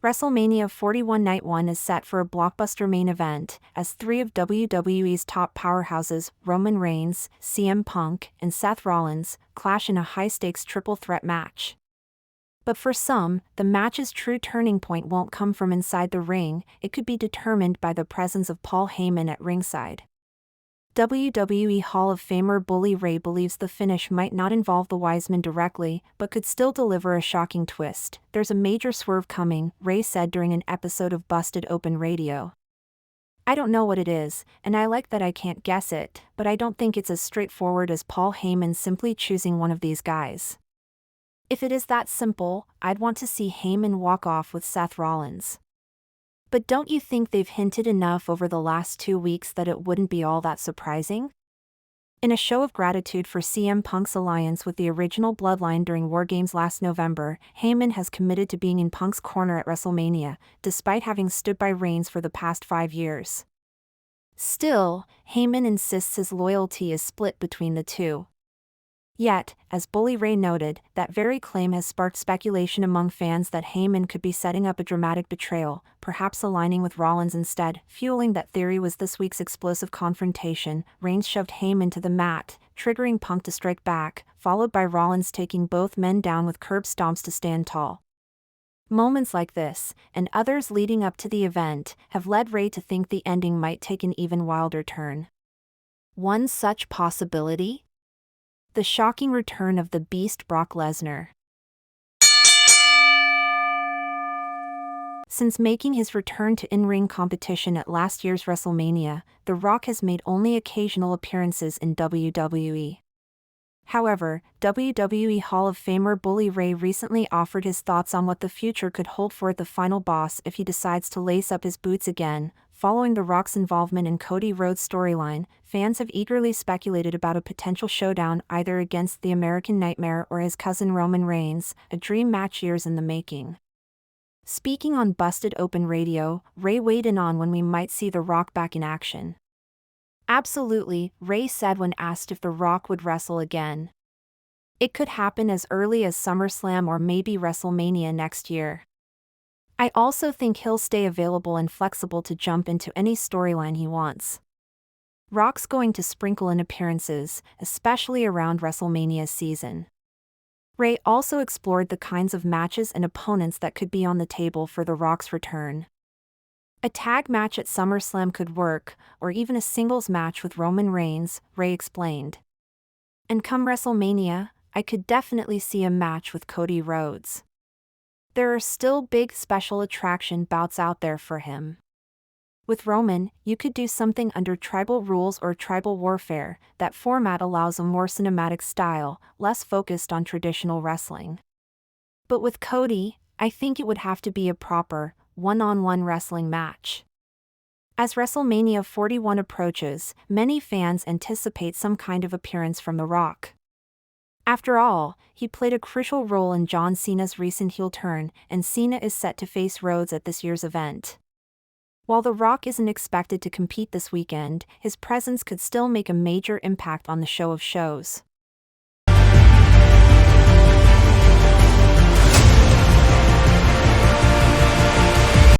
WrestleMania 41 Night 1 is set for a blockbuster main event, as three of WWE's top powerhouses, Roman Reigns, CM Punk, and Seth Rollins, clash in a high-stakes triple-threat match. But for some, the match's true turning point won't come from inside the ring. It could be determined by the presence of Paul Heyman at ringside. WWE Hall of Famer Bully Ray believes the finish might not involve the Wiseman directly, but could still deliver a shocking twist. "There's a major swerve coming," Ray said during an episode of Busted Open Radio. "I don't know what it is, and I like that I can't guess it, but I don't think it's as straightforward as Paul Heyman simply choosing one of these guys. If it is that simple, I'd want to see Heyman walk off with Seth Rollins. But don't you think they've hinted enough over the last 2 weeks that it wouldn't be all that surprising?" In a show of gratitude for CM Punk's alliance with the original Bloodline during War Games last November, Heyman has committed to being in Punk's corner at WrestleMania, despite having stood by Reigns for the past 5 years. Still, Heyman insists his loyalty is split between the two. Yet, as Bully Ray noted, that very claim has sparked speculation among fans that Heyman could be setting up a dramatic betrayal, perhaps aligning with Rollins instead. Fueling that theory was this week's explosive confrontation. Reigns shoved Heyman to the mat, triggering Punk to strike back, followed by Rollins taking both men down with curb stomps to stand tall. Moments like this, and others leading up to the event, have led Ray to think the ending might take an even wilder turn. One such possibility? The shocking return of the Beast Brock Lesnar. Since making his return to in-ring competition at last year's WrestleMania, The Rock has made only occasional appearances in WWE. However, WWE Hall of Famer Bully Ray recently offered his thoughts on what the future could hold for the final boss if he decides to lace up his boots again. Following The Rock's involvement in Cody Rhodes' storyline, fans have eagerly speculated about a potential showdown either against the American Nightmare or his cousin Roman Reigns, a dream match years in the making. Speaking on Busted Open Radio, Ray weighed in on when we might see The Rock back in action. "Absolutely," Ray said when asked if The Rock would wrestle again. "It could happen as early as SummerSlam or maybe WrestleMania next year. I also think he'll stay available and flexible to jump into any storyline he wants. Rock's going to sprinkle in appearances, especially around WrestleMania season." Ray also explored the kinds of matches and opponents that could be on the table for The Rock's return. "A tag match at SummerSlam could work, or even a singles match with Roman Reigns," Ray explained. "And come WrestleMania, I could definitely see a match with Cody Rhodes. There are still big special attraction bouts out there for him. With Roman, you could do something under tribal rules or tribal warfare. That format allows a more cinematic style, less focused on traditional wrestling. But with Cody, I think it would have to be a proper, one-on-one wrestling match." As WrestleMania 41 approaches, many fans anticipate some kind of appearance from The Rock. After all, he played a crucial role in John Cena's recent heel turn, and Cena is set to face Rhodes at this year's event. While The Rock isn't expected to compete this weekend, his presence could still make a major impact on the show of shows.